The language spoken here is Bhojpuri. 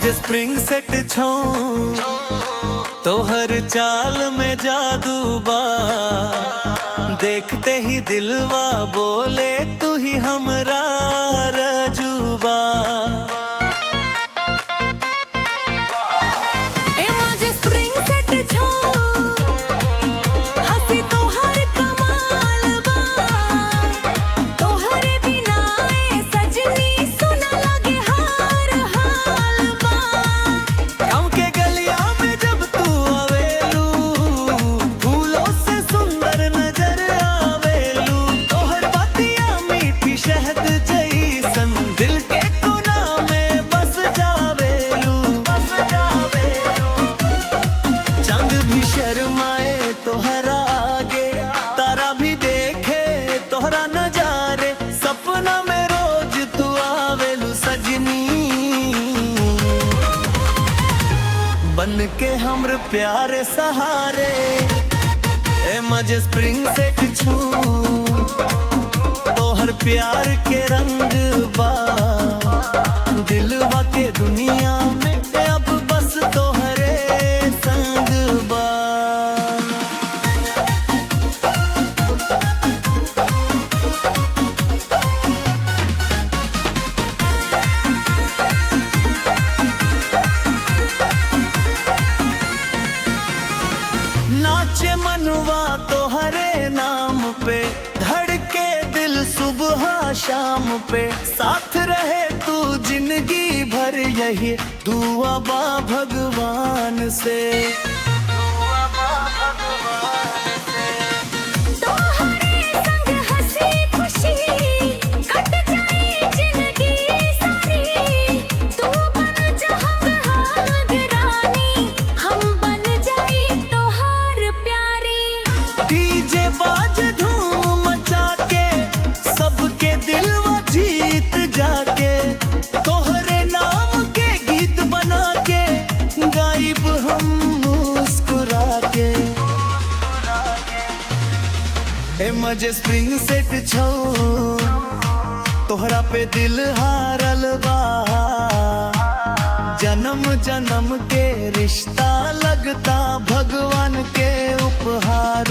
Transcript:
मजे स्प्रिंग सेट छो तो हर चाल में जादू बा, देखते ही दिलवा बोले तू ही हमरा रजूबा। तोहरा आगे तारा भी देखे तोहरा नजारे, सपना में रोज तू आवेलू सजनी, बन के हमर प्यारे सहारे। ए मजे स्प्रिंग सेट छू तोहर प्यार के रंग बा, दिलवा के दुनिया में अब बस तोहरे संग बा। नाचे मनवा तोहरे नाम पे, धड़के दिल सुबह शाम पे, साथ रहे तू जिंदगी भर यही दुआ बा भगवान से। डीजे बाज धूम मचा के सबके दिलवा जीत जाके, तोहरे नाम के गीत बना के गाइब हम मुस्कुरा के। ए मजे स्प्रिंग सेट छो तोहरा पे दिल हारल बा, जन्म जन्म के रिश्ता लगता भगवान के उपहार।